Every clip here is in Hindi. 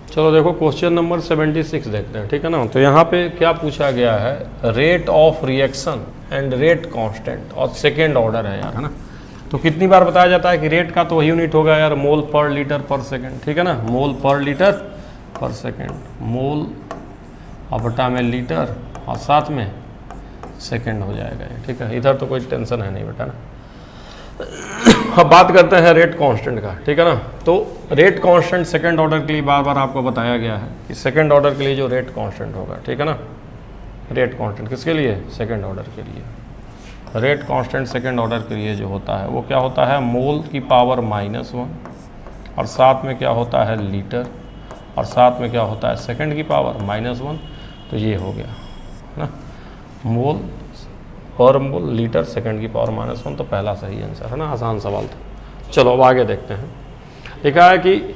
चलो देखो क्वेश्चन नंबर 76 देखते हैं, ठीक है ना। तो यहाँ पे क्या पूछा गया है, rate of reaction and rate constant और सेकेंड ऑर्डर है यार, है ना। तो कितनी बार बताया जाता है कि रेट का तो यूनिट होगा यार मोल पर लीटर पर सेकेंड, ठीक है ना, मोल पर लीटर पर सेकेंड, मोल और बटा में लीटर और साथ में सेकेंड हो जाएगा ये, ठीक है। इधर तो कोई टेंशन है नहीं बेटा ना। अब बात करते हैं रेट कांस्टेंट का, ठीक है ना। तो रेट कांस्टेंट सेकंड ऑर्डर के लिए बार बार आपको बताया गया है कि सेकंड ऑर्डर के लिए जो रेट कांस्टेंट होगा, ठीक है ना, रेट कांस्टेंट किसके लिए, सेकंड ऑर्डर के लिए। रेट कांस्टेंट सेकंड ऑर्डर के लिए जो होता है वो क्या होता है, मोल की पावर -1 और साथ में क्या होता है लीटर और साथ में क्या होता है सेकंड की पावर -1। तो ये हो गया है ना, मोल पर मोल लीटर सेकंड की पावर -1। तो पहला सही आंसर है ना, आसान सवाल था। चलो अब आगे देखते हैं। लिखा है कि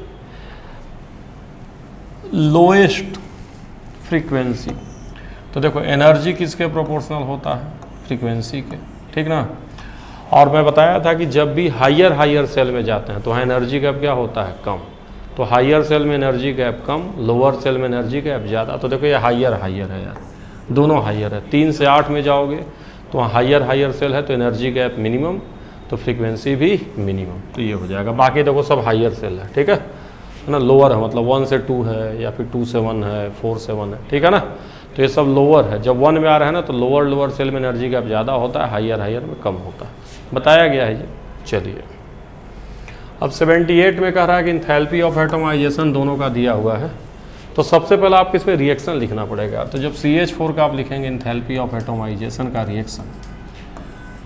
लोएस्ट फ्रीक्वेंसी, तो देखो एनर्जी किसके प्रोपोर्शनल होता है, फ्रीक्वेंसी के, ठीक ना। और मैं बताया था कि जब भी हायर सेल में जाते हैं तो एनर्जी गैप क्या होता है, कम। तो हायर सेल में एनर्जी गैप कम, लोअर सेल में एनर्जी गैप ज़्यादा। तो देखो ये हायर है यार, दोनों हायर है। 3 से 8 में जाओगे तो वहाँ हायर सेल है तो एनर्जी गैप मिनिमम, तो फ्रीक्वेंसी भी मिनिमम। तो ये हो जाएगा। बाकी देखो सब हायर सेल है, ठीक है ना। लोअर है मतलब 1 से 2 है या फिर 2 से 1 है, 4 से 1 है, ठीक है ना। तो ये सब लोअर है। जब 1 में आ रहा है ना तो लोअर सेल में एनर्जी गैप ज़्यादा होता है, हायर में कम होता है, बताया गया है ये। चलिए अब 78 में कह रहा है कि इंथैल्पी ऑफ एटमाइजेशन दोनों का दिया हुआ है। तो सबसे पहले आपको इसमें रिएक्शन लिखना पड़ेगा। तो जब CH4 का आप लिखेंगे इंथैल्पी ऑफ एटमाइजेशन का रिएक्शन,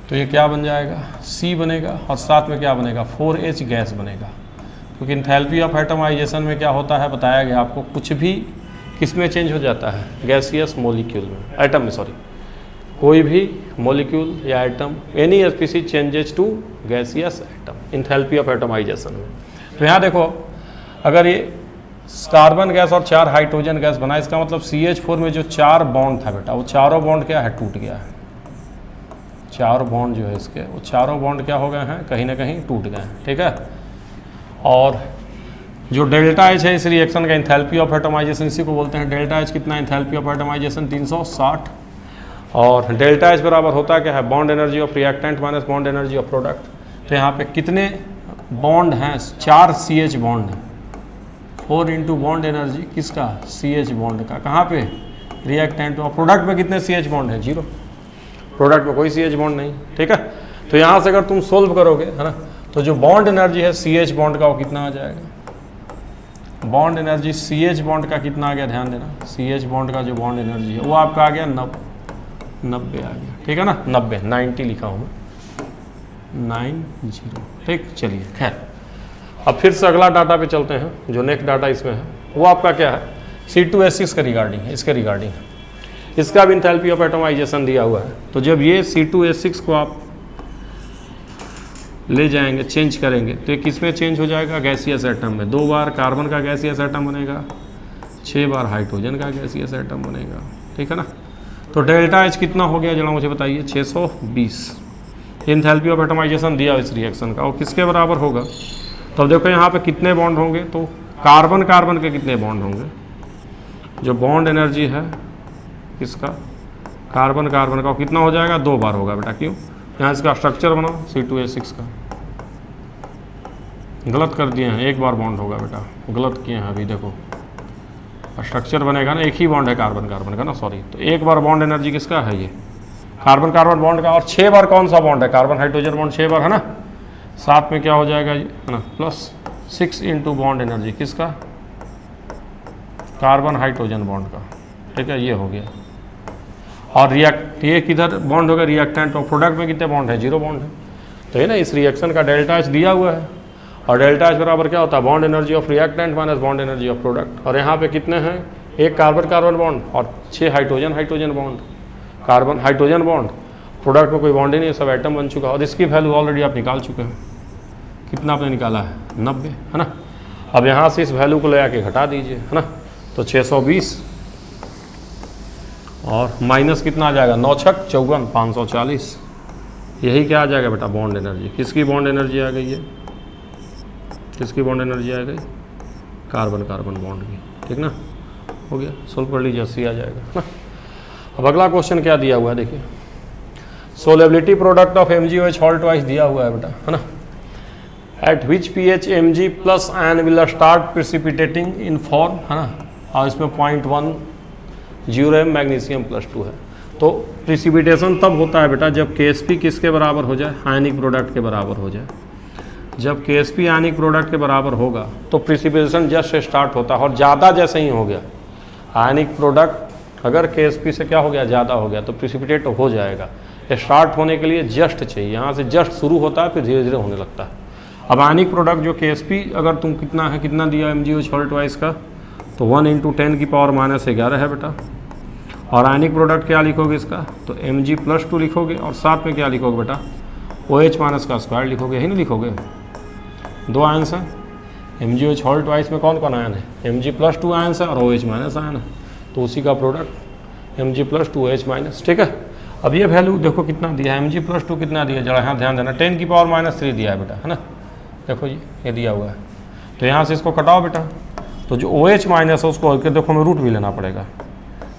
तो ये क्या बन जाएगा, C बनेगा और साथ में क्या बनेगा 4H गैस बनेगा। क्योंकि इंथैल्पी ऑफ एटमाइजेशन में क्या होता है बताया गया आपको, कुछ भी किस में चेंज हो जाता है, गैसियस मॉलिक्यूल में, एटम में, सॉरी, कोई भी मॉलिक्यूल या atom, any species changes to gaseous atom enthalpy of atomization में। तो यहाँ देखो अगर ये कार्बन गैस और 4 हाइड्रोजन गैस बना, इसका मतलब CH4 में जो 4 बॉन्ड था बेटा, वो चारों बॉन्ड क्या है, टूट गया है। 4 बॉन्ड जो है इसके, वो चारों बॉन्ड क्या हो गए हैं, कहीं ना कहीं टूट गए हैं, ठीक है। और जो डेल्टा H है इस रिएक्शन का इंथैल्पी ऑफ एटमाइजेशन, इसी को बोलते हैं डेल्टा H। कितना इंथैल्पी ऑफ एटमाइजेशन 360। और डेल्टा H बराबर होता क्या है, bond energy of reactant minus bond energy of product. तो यहाँ पे कितने बॉन्ड हैं, 4 CH बॉन्ड हैं। 4 इंटू बॉन्ड एनर्जी किसका, CH बॉन्ड का, कहाँ पे, रिएक्टेंट। और प्रोडक्ट में कितने CH बॉन्ड है, 0, प्रोडक्ट में कोई CH बॉन्ड नहीं, ठीक है। तो यहाँ से अगर तुम सोल्व करोगे, है ना, तो जो बॉन्ड एनर्जी है CH बॉन्ड का वो कितना आ जाएगा, बॉन्ड एनर्जी CH बॉन्ड का कितना आ गया, ध्यान देना, CH बॉन्ड का जो बॉन्ड एनर्जी है वो आपका आ गया 90 आ गया, ठीक है ना, 90 लिखा हूँ मैं, 90, ठीक। चलिए खैर अब फिर से अगला डाटा पे चलते हैं। जो नेक्स्ट डाटा इसमें है वो आपका क्या है, C2H6 के रिगार्डिंग है, इसके रिगार्डिंग है। इसका भी इंथैल्पी ऑफ एटमाइजेशन दिया हुआ है। तो जब ये C2H6 को आप ले जाएंगे, चेंज करेंगे, तो ये किस में चेंज हो जाएगा, गैसियस एटम में। 2 बार कार्बन का गैसियस एटम बनेगा, 6 बार हाइड्रोजन का गैसियस एटम बनेगा, ठीक है ना। तो डेल्टा H कितना हो गया जरा मुझे बताइए, 620। इंथैल्पी ऑफ एटमाइजेशन दिया इस रिएक्शन का, और किसके बराबर होगा। तो अब देखो यहाँ पे कितने बॉन्ड होंगे, तो कार्बन कार्बन के कितने बॉन्ड होंगे, जो बॉन्ड एनर्जी है किसका, कार्बन कार्बन का, कितना हो जाएगा, 2 बार होगा बेटा। क्यों, यहाँ इसका स्ट्रक्चर बनाओ C2H6 का, गलत कर दिए हैं, 1 बार बॉन्ड होगा बेटा, गलत किए हैं अभी। देखो स्ट्रक्चर बनेगा ना, 1 ही बॉन्ड है कार्बन कार्बन का ना, सॉरी। तो 1 बार बॉन्ड एनर्जी किसका है, ये कार्बन कार्बन बॉन्ड का। और 6 बार कौन सा बॉन्ड है, कार्बन हाइड्रोजन बॉन्ड 6 बार है ना। साथ में क्या हो जाएगा ये, है ना, +6 इंटू बॉन्ड एनर्जी किसका, कार्बन हाइड्रोजन बॉन्ड का, ठीक है, ये हो गया। और ये किधर बॉन्ड होगा, रिएक्टेंट। और प्रोडक्ट में कितने बॉन्ड है, 0 बॉन्ड है। तो ये ना इस रिएक्शन का डेल्टा H दिया हुआ है, और डेल्टा H बराबर क्या होता है, bond energy of reactant minus bond energy of product. और यहाँ पे कितने हैं, 1 कार्बन कार्बन बॉन्ड और 6 hydrogen bond, carbon hydrogen bond. Product में कोई बॉन्ड ही नहीं है, सब एटम बन चुका है। और इसकी वैल्यू ऑलरेडी आप निकाल चुके हैं, कितना आपने निकाला है, 90, है ना। अब यहाँ से इस वैल्यू को ले आके घटा दीजिए, है ना। तो 620 और माइनस कितना आ जाएगा, 9 छक 54, 540। यही क्या आ जाएगा बेटा, बॉन्ड एनर्जी। किसकी बॉन्ड एनर्जी आ गई है, किसकी बॉन्ड एनर्जी आ गई, कार्बन कार्बन बॉन्ड की। ठीक ना, हो गया, सोल्व कर लीजिए, 80 आ जाएगा ना। अब अगला क्वेश्चन क्या दिया हुआ है देखिए, solubility product of MgOH hall twice दिया हुआ है बेटा, है ना। Eight which pH Mg plus ion will start precipitating in form, है ना, और इसमें 0.10 मैग्नीशियम +2 है। तो प्रिसिपिटेशन तब होता है बेटा जब KSP किसके बराबर हो जाए, आयनिक प्रोडक्ट के बराबर हो जाए। जब KSP आयनिक प्रोडक्ट के बराबर होगा तो प्रिसिपिटेशन जस्ट स्टार्ट होता है, और ज़्यादा जैसे ही हो गया आयनिक प्रोडक्ट अगर KSP से क्या हो गया, ज़्यादा हो गया, तो प्रिसिपिटेट हो जाएगा। स्टार्ट होने के लिए जस्ट चाहिए, यहाँ से जस्ट शुरू होता है फिर धीरे धीरे होने लगता है। अब आयनिक प्रोडक्ट जो KSP अगर तुम कितना है, कितना दिया MgOH हॉल ट्वाइस का, तो 1 × 10⁻⁻11 है बेटा। और आयनिक प्रोडक्ट क्या लिखोगे इसका, तो Mg+2 लिखोगे, और साथ में क्या लिखोगे बेटा, OH- का स्क्वायर लिखोगे, यही नहीं लिखोगे। 2 आयंस हैं MgOH हॉल ट्वाइस में, कौन कौन आयन है, Mg+2 आयंस है और OH- आयन है, तो उसी का प्रोडक्ट Mg+2 OH-, ठीक है। अब ये वैल्यू देखो कितना दिया है, Mg+2 कितना दिया, जरा यहाँ ध्यान देना, 10⁻³ दिया है बेटा, है ना, देखो जी ये दिया हुआ है। तो यहाँ से इसको कटाओ बेटा, तो जो OH- है उसको देखो हमें रूट भी लेना पड़ेगा,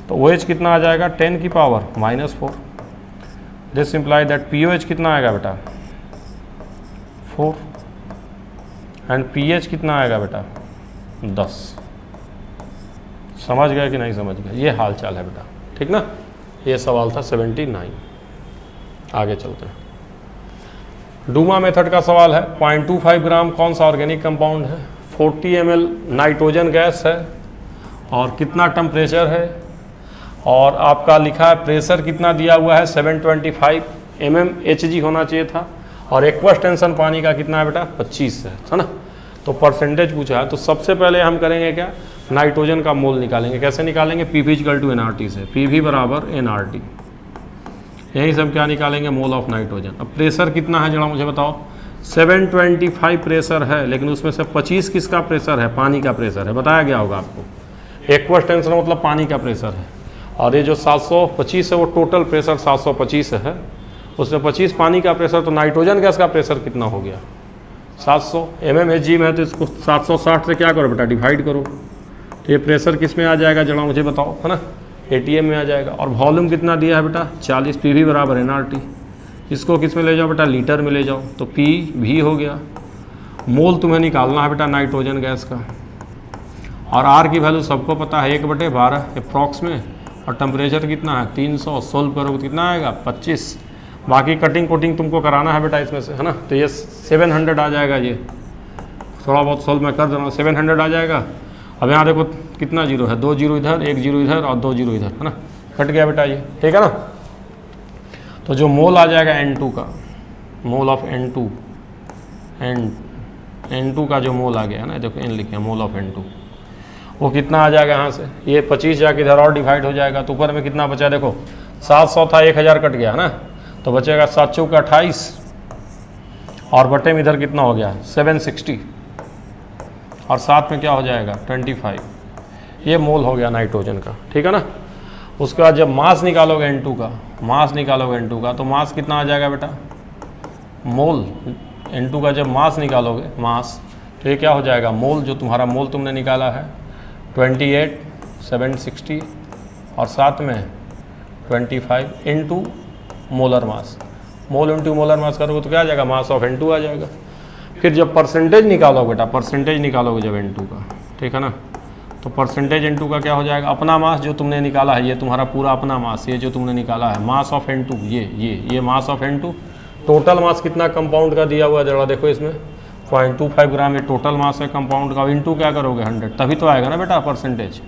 तो OH कितना आ जाएगा, 10⁻⁻4। दिस इम्प्लाई दैट POH कितना आएगा बेटा, 4, एंड pH कितना आएगा बेटा, 10। समझ गए कि नहीं समझ गए, ये हाल चाल है बेटा, ठीक ना। ये सवाल था 79। आगे चलते हैं। डूमा मेथड का सवाल है, 0.25 ग्राम कौन सा ऑर्गेनिक कंपाउंड है, 40 ml नाइट्रोजन गैस है, और कितना टेम्परेचर है, और आपका लिखा है प्रेशर कितना दिया हुआ है, 725 mmHg होना चाहिए था, और एक्वस टेंशन पानी का कितना है बेटा, 25 है ना। तो परसेंटेज पूछा है, तो सबसे पहले हम करेंगे क्या, नाइट्रोजन का मोल निकालेंगे। कैसे निकालेंगे, Pv = NRT से, Pv = NRT, यही सब क्या निकालेंगे, मोल ऑफ नाइट्रोजन। अब प्रेशर कितना है जरा मुझे बताओ, 725 प्रेशर है, लेकिन उसमें से 25 किसका प्रेशर है, पानी का प्रेशर है, बताया गया होगा आपको। एक्वस टेंशन मतलब पानी का प्रेशर है, और ये जो 725 है वो टोटल प्रेशर 725 है, उसमें 25 पानी का प्रेशर, तो नाइट्रोजन गैस का प्रेशर कितना हो गया, 700 mmHg में है, तो इसको 760 से क्या करो बेटा, डिवाइड करो, तो ये प्रेशर किस में आ जाएगा जरा मुझे बताओ, है ना, ATM में आ जाएगा। और वॉल्यूम कितना दिया है बेटा, 40, Pv = NRT, इसको किस में ले जाओ बेटा, लीटर में ले जाओ, तो Pv हो गया। मोल तुम्हें निकालना है बेटा नाइट्रोजन गैस का, और R की वैल्यू सबको पता है, 1/12 अप्रॉक्स में, और टेम्परेचर कितना है 300, सोल्व करोगे कितना आएगा 25। बाकी कटिंग कोटिंग तुमको कराना है बेटा इसमें से, है ना, तो ये 700 आ जाएगा, ये थोड़ा बहुत सोल्व मैं कर दे रहा हूँ, 700 आ जाएगा। अब यहाँ देखो कितना जीरो है, 2 जीरो इधर, 1 जीरो इधर और 2 जीरो इधर, है ना, कट गया बेटा ये, ठीक है ना। तो जो मोल आ जाएगा N2 का, मोल ऑफ N2, N2 का जो मोल आ गया है ना, देखो N लिखे मोल ऑफ N2, वो कितना आ जाएगा यहाँ से, ये 25 जाके इधर और डिवाइड हो जाएगा, तो ऊपर में कितना बचा, देखो 700 था, 1000 कट गया है ना, तो बचेगा 7 × 4 = 28, और बटे में इधर कितना हो गया 760, और साथ में क्या हो जाएगा 25। ये मोल हो गया नाइट्रोजन का, ठीक है ना। उसके बाद जब मास निकालोगे N2 का, मास निकालोगे N2 का, तो मास कितना आ जाएगा बेटा, मोल N2 का जब मास निकालोगे, मास, तो ये क्या हो जाएगा, मोल, जो तुम्हारा मोल तुमने निकाला है 28,760, और साथ में 25 × molar mass, mole into molar mass करोगे तो क्या आ जाएगा, मास ऑफ N2 आ जाएगा। फिर जब परसेंटेज निकालोगे बेटा, परसेंटेज निकालोगे जब N2 का, ठीक है ना, तो परसेंटेज N2 का क्या हो जाएगा, अपना मास जो तुमने निकाला है, ये तुम्हारा पूरा अपना मास, ये जो तुमने निकाला है मास ऑफ N2, ये mass of N2, total mass कितना कंपाउंड का दिया हुआ है जरा देखो इसमें, 0.25 ग्राम ये टोटल मास है कंपाउंड का, इंटू क्या करोगे 100, तभी तो आएगा ना बेटा परसेंटेज।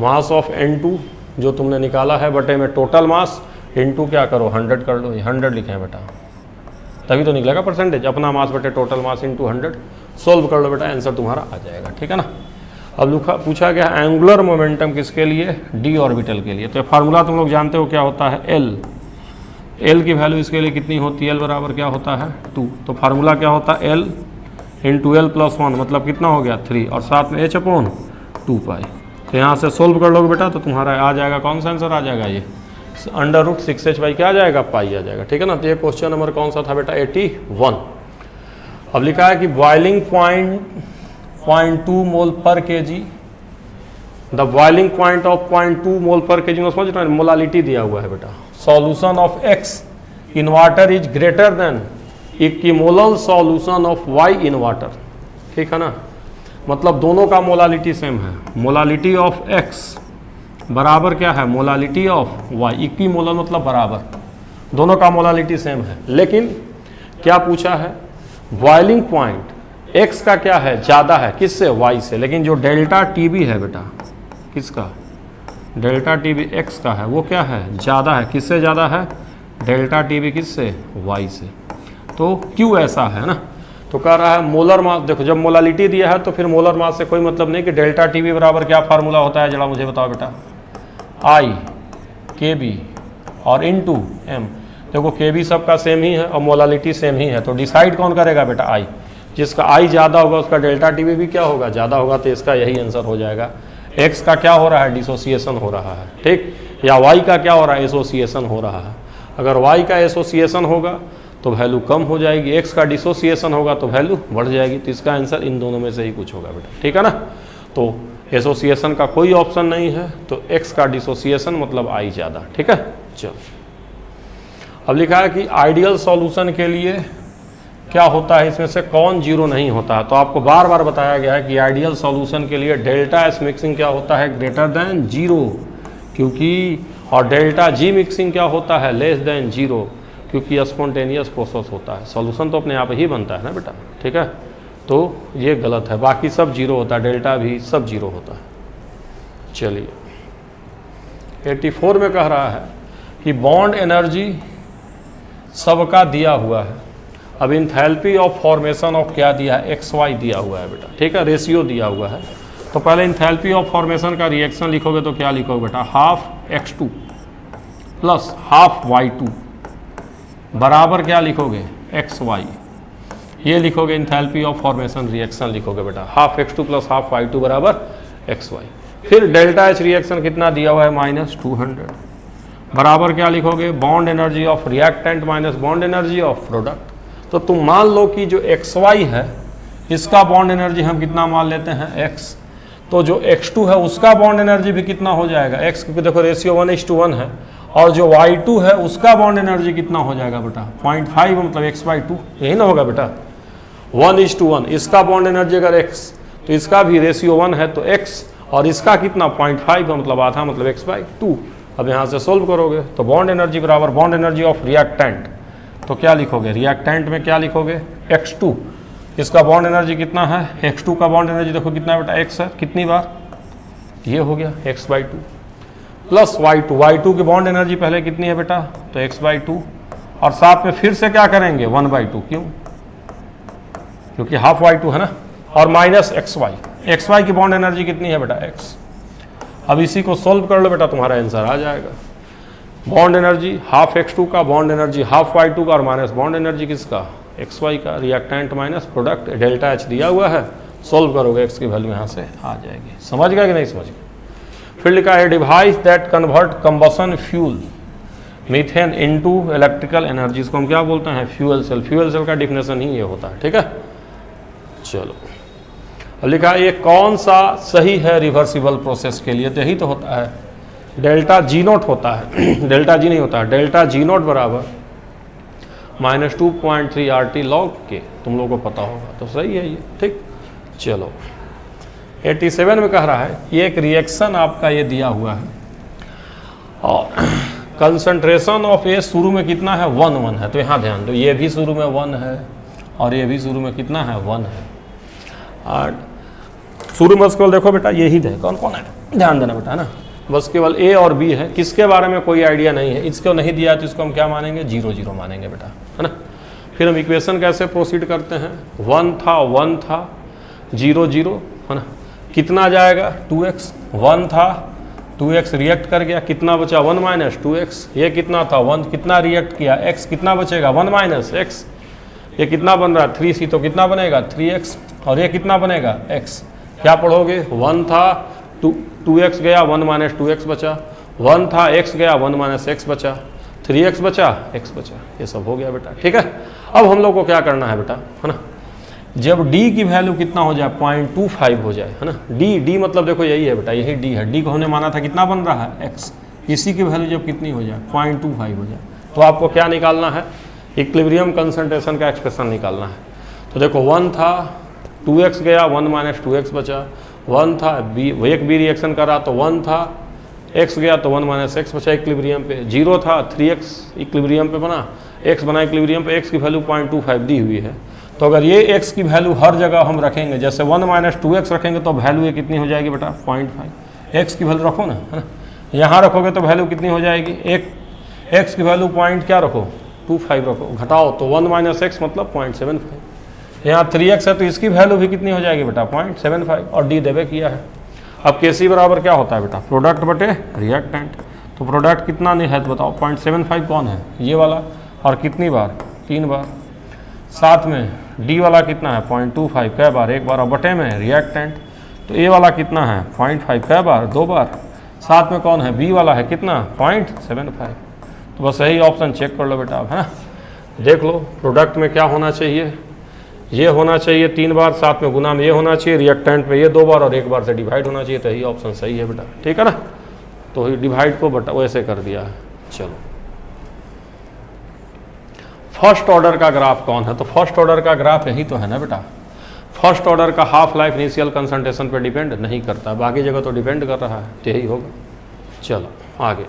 मास ऑफ N2 जो तुमने निकाला है बटे में टोटल मास, इंटू क्या करो 100 कर लो, 100 लिखे हैं बेटा, तभी तो निकलेगा परसेंटेज, अपना मास बटे टोटल मास इंटू 100, सोल्व कर लो बेटा, आंसर तुम्हारा आ जाएगा, ठीक है ना। अब पूछा गया एंगुलर मोमेंटम किसके लिए, डी ऑर्बिटल के लिए। तो फार्मूला तुम लोग जानते हो क्या होता है, एल की वैल्यू इसके लिए कितनी होती है, एल बराबर क्या होता है 2। तो फार्मूला क्या होता है, एल इंटू एल प्लस 1, मतलब कितना हो गया 3, और साथ में h/2π। तो यहाँ से सोल्व कर लोगे बेटा तो तुम्हारा आ जाएगा, कौन सा आंसर आ जाएगा, ये √6h/ क्या आ जाएगा, पाई आ जाएगा, ठीक है ना। तो ये क्वेश्चन नंबर कौन सा था बेटा, 81। अब लिखा है कि बॉइलिंग पॉइंट 0.2 मोल पर kg the boiling point of 0.2 मोल पर केजी, समझ रहे हैं, मोलालिटी दिया हुआ है बेटा। Solution of x in water is greater than equimolal solution of y in water, ठीक है ना। मतलब दोनों का मोलालिटी सेम है। मोलालिटी ऑफ एक्स बराबर क्या है, मोलालिटी ऑफ वाई। इक्विमोलल मतलब बराबर, दोनों का मोलालिटी सेम है। लेकिन क्या पूछा है, बॉइलिंग पॉइंट एक्स का क्या है, ज़्यादा है किससे, वाई से। लेकिन जो डेल्टा टीबी है बेटा, किसका, डेल्टा टीबी एक्स का है, वो क्या है, ज़्यादा है। किससे ज़्यादा है, डेल्टा टीबी किससे, वाई से। तो क्यों ऐसा है ना, तो कह रहा है मोलर मास। देखो जब मोलालिटी दिया है तो फिर मोलर मास से कोई मतलब नहीं कि डेल्टा टीबी बराबर क्या फार्मूला होता है, जरा मुझे बताओ बेटा। आई के बी और इनटू एम। देखो के बी सबका सेम ही है और मोलालिटी सेम ही है, तो डिसाइड कौन करेगा बेटा, आई। जिसका आई ज़्यादा होगा उसका डेल्टा टीबी भी क्या होगा, ज़्यादा होगा। तो इसका यही आंसर हो जाएगा। एक्स का क्या हो रहा है, डिसोसिएशन हो रहा है, ठीक। या वाई का क्या हो रहा है, एसोसिएशन हो रहा है। अगर वाई का एसोसिएशन होगा तो वैल्यू कम हो जाएगी, एक्स का डिसोसिएशन होगा तो वैल्यू बढ़ जाएगी। तो इसका आंसर इन दोनों में से ही कुछ होगा बेटा, ठीक है ना। तो एसोसिएशन का कोई ऑप्शन नहीं है, तो एक्स का डिसोसिएशन मतलब आई ज़्यादा, ठीक है। चलो अब लिखा है कि आइडियल सॉल्यूशन के लिए क्या होता है, इसमें से कौन जीरो नहीं होता। तो आपको बार बार बताया गया है कि आइडियल सॉल्यूशन के लिए डेल्टा एस मिक्सिंग क्या होता है, ग्रेटर देन जीरो, क्योंकि और डेल्टा जी मिक्सिंग क्या होता है, लेस देन जीरो, क्योंकि स्पॉन्टेनियस प्रोसेस होता है। सॉल्यूशन तो अपने आप ही बनता है ना बेटा, ठीक है। तो ये गलत है, बाकी सब जीरो होता है, डेल्टा भी सब जीरो होता है। चलिए 84 में कह रहा है कि बॉन्ड एनर्जी सबका दिया हुआ है। अब इंथैल्पी ऑफ फॉर्मेशन ऑफ क्या दिया है, एक्स वाई दिया हुआ है बेटा, ठीक है, रेशियो दिया हुआ है। तो पहले इंथैल्पी ऑफ फॉर्मेशन का रिएक्शन लिखोगे तो क्या लिखोगे बेटा, half x2 plus half y2 बराबर क्या लिखोगे, xy। ये लिखोगे इंथैल्पी ऑफ फॉर्मेशन रिएक्शन लिखोगे बेटा, half x2 plus half y2 बराबर xy। फिर डेल्टा एच रिएक्शन कितना दिया हुआ है, -200 बराबर क्या लिखोगे, bond energy of reactant minus bond energy of product. तो तुम मान लो कि जो xy है इसका बॉन्ड एनर्जी हम कितना मान लेते हैं, x। तो जो x2 है उसका बॉन्ड एनर्जी भी कितना हो जाएगा, x, क्योंकि देखो रेशियो 1:1 है। और जो y2 है उसका बॉन्ड एनर्जी कितना हो जाएगा बेटा, 0.5, मतलब x/2, यही ना होगा बेटा, 1:1। इसका बॉन्ड एनर्जी अगर x, तो इसका भी रेशियो 1 है तो x, और इसका कितना 0.5 मतलब आधा, मतलब x/2। अब यहाँ से सोल्व करोगे तो बॉन्ड एनर्जी बराबर बॉन्ड एनर्जी ऑफ रिएक्टेंट। तो क्या लिखोगे, रिएक्टेंट में क्या लिखोगे, x2। इसका बॉन्ड एनर्जी कितना है, x2 का बॉन्ड एनर्जी देखो कितना है बेटा, x है, कितनी बार, ये हो गया x/2 प्लस y2 की बॉन्ड एनर्जी पहले कितनी है बेटा, तो x/2, और साथ में फिर से क्या करेंगे 1/2, क्यों, क्योंकि हाफ y2 है ना, और माइनस xy की बॉन्ड एनर्जी कितनी है बेटा, x। अब इसी को सोल्व कर लो बेटा, तुम्हारा आंसर आ जाएगा। बॉन्ड एनर्जी हाफ x2 का, बॉन्ड एनर्जी हाफ y2 का, और माइनस बॉन्ड एनर्जी किसका, xy का, reactant minus product, delta H दिया हुआ है। सोल्व करोगे x की वैल्यू यहाँ से आ जाएगी। समझ गया कि नहीं समझ गया। फिर लिखा है device that convert combustion fuel methane into electrical energy. इसको हम क्या बोलते हैं, फ्यूल सेल। फ्यूल सेल का डिफिनेशन ही ये होता है, ठीक है। चलो अब लिखा है ये कौन सा सही है रिवर्सिबल प्रोसेस के लिए, तो यही तो होता है, डेल्टा जी नोट होता है डेल्टा जी नहीं होता है, डेल्टा जी नोट बराबर -2.3 RT log के, तुम लोगों को पता होगा, तो सही है ये, ठीक। चलो 87 में कह रहा है ये एक रिएक्शन आपका ये दिया हुआ है, और कंसंट्रेशन ऑफ ए शुरू में कितना है, 1 है। तो यहाँ ध्यान दो, ये भी शुरू में 1 है और ये भी शुरू में कितना है, 1 है। और शुरू में केवल देखो बेटा यही है, कौन कौन है, ध्यान देना बेटा, है ना। बस केवल ए और बी है, किसके बारे में कोई आइडिया नहीं है। इसको नहीं दिया तो इसको हम क्या मानेंगे, 0 मानेंगे बेटा, है ना। फिर हम इक्वेशन कैसे प्रोसीड करते हैं, 1 था 0 है ना, कितना जाएगा 2x, 1 था 2x रिएक्ट कर गया, कितना बचा 1 - 2x। ये कितना था 1, कितना रिएक्ट किया x, कितना बचेगा 1 - x। ये कितना बन रहा है 3c, तो कितना बनेगा 3x, और ये कितना बनेगा x। क्या पढ़ोगे, 1 था 2x गया, 1 - 2x बचा, 1 था x गया, 1 - x बचा, 3x बचा, x बचा। ये सब हो गया बेटा, ठीक है। अब हम लोग को क्या करना है बेटा, है ना, जब डी की वैल्यू कितना हो जाए 0.25 हो जाए, है ना। डी मतलब देखो यही है बेटा, यही डी है। डी को हमने माना था कितना बन रहा है x, इसी की वैल्यू जब कितनी हो जाए 0.25 हो जाए, तो आपको क्या निकालना है, इक्विलिब्रियम कंसंट्रेशन का एक्सप्रेशन निकालना है। तो देखो 1 था, 2x गया, 1 माइनस 2x बचा, 1 था बी, एक बी रिएक्शन करा तो 1 था, x गया तो 1 माइनस x बचा इक्विलिब्रियम पे, 0 था 3x इक्विलिब्रियम पे बना, x बना इक्विलिब्रियम पे, x की वैल्यू 0.25 दी हुई है। तो अगर ये x की वैल्यू हर जगह हम रखेंगे, जैसे 1 माइनस 2x रखेंगे तो वैल्यू ये कितनी हो जाएगी बेटा 0.5, x की वैल्यू रखो ना, है ना। यहाँ रखोगे तो वैल्यू कितनी हो जाएगी, एक x की वैल्यू पॉइंट क्या रखो 25 रखो, घटाओ तो 1 माइनस x मतलब 0.75। यहाँ 3x है तो इसकी वैल्यू भी कितनी हो जाएगी बेटा 0.75, और डी देवे किया है। अब Kc बराबर क्या होता है बेटा, प्रोडक्ट बटे रिएक्टेंट। तो प्रोडक्ट कितना नहीं है तो बताओ, 0.75 कौन है, ये वाला, और कितनी बार 3 बार, साथ में डी वाला कितना है 0.25 कै बार, 1 बार, और बटे में रिएक्टेंट। तो ए वाला कितना है 0.5 कै बार, 2 बार, साथ में कौन है बी वाला है कितना 0.75। तो बस यही ऑप्शन चेक कर लो बेटा आप, है ना। देख लो प्रोडक्ट में क्या होना चाहिए, ये होना चाहिए 3 बार, साथ में गुना में ये होना चाहिए, रिएक्टेंट में ये 2 बार, और 1 बार से डिवाइड होना चाहिए। तो यही ऑप्शन सही है बेटा, ठीक है ना। तो डिवाइड को बेटा वैसे कर दिया है। चलो फर्स्ट ऑर्डर का ग्राफ कौन है, तो फर्स्ट ऑर्डर का ग्राफ यही तो है ना बेटा। फर्स्ट ऑर्डर का हाफ लाइफ इनिशियल कंसंट्रेशन पे डिपेंड नहीं करता, बाकी जगह तो डिपेंड कर रहा है, यही होगा। चलो आगे,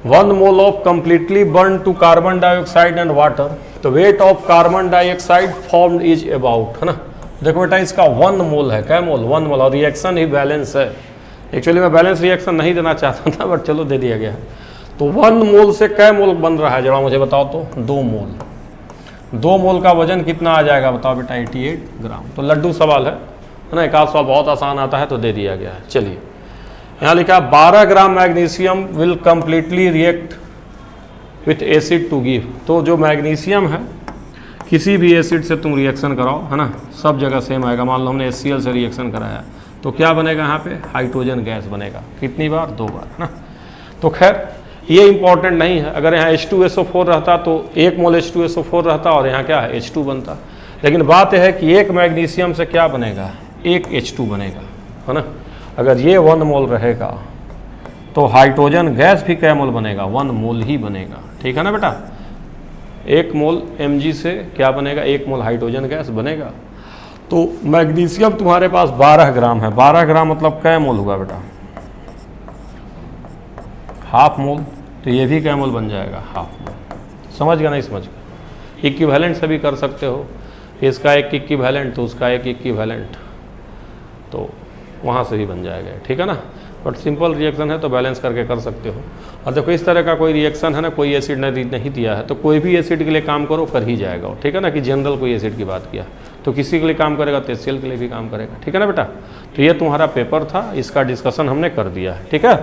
1 mole of completely burn to carbon dioxide and water, तो weight of carbon dioxide formed is about, है ना। देखो बेटा इसका 1 मोल है, क्या मोल 1 मोल, और रिएक्शन ही बैलेंस है। एक्चुअली मैं बैलेंस रिएक्शन नहीं देना चाहता था बट चलो दे दिया गया है। तो 1 मोल से कै मोल बन रहा है जरा मुझे बताओ तो, 2 मोल। 2 मोल का वजन कितना आ जाएगा बताओ बेटा 88 ग्राम। तो लड्डू सवाल है ना, एक आध सवाल बहुत आसान आता है तो दे दिया गया है। चलिए यहाँ लिखा 12 gram magnesium will completely react with acid to give. तो जो मैग्नीशियम है किसी भी एसिड से तुम रिएक्शन कराओ, है ना, सब जगह सेम आएगा। मान लो हमने HCl से रिएक्शन कराया तो क्या बनेगा यहाँ पे, हाइड्रोजन गैस बनेगा। कितनी बार, 2 बार, है ना। तो खैर ये इंपॉर्टेंट नहीं है, अगर यहाँ H2SO4 रहता तो 1 मोल H2SO4 रहता और यहाँ क्या है H2 बनता। लेकिन बात यह है कि एक मैग्नीशियम से क्या बनेगा, 1 H2 बनेगा, है ना। अगर ये 1 मोल रहेगा तो हाइड्रोजन गैस भी क्या मोल बनेगा, 1 मोल ही बनेगा, ठीक है ना बेटा। 1 मोल Mg से क्या बनेगा, 1 मोल हाइड्रोजन गैस बनेगा। तो मैग्नीशियम तुम्हारे पास 12 ग्राम है, 12 ग्राम मतलब क्या मोल हुआ बेटा, हाफ मोल। तो ये भी क्या मोल बन जाएगा, हाफ मोल। समझ गया नहीं समझ गया। इक्विवेलेंट से भी कर सकते हो, इसका एक इक्विवेलेंट तो उसका एक इक्विवेलेंट, तो वहाँ से भी बन जाएगा, ठीक है ना। बट सिंपल रिएक्शन है तो बैलेंस करके कर सकते हो। और देखो इस तरह का कोई रिएक्शन है ना, कोई एसिड नहीं दिया है तो कोई भी एसिड के लिए काम करो कर ही जाएगा, ठीक है ना। कि जनरल कोई एसिड की बात किया तो किसी के लिए काम करेगा तो HCl के लिए भी काम करेगा, ठीक है ना बेटा। तो ये तुम्हारा पेपर था, इसका डिस्कशन हमने कर दिया है, ठीक है।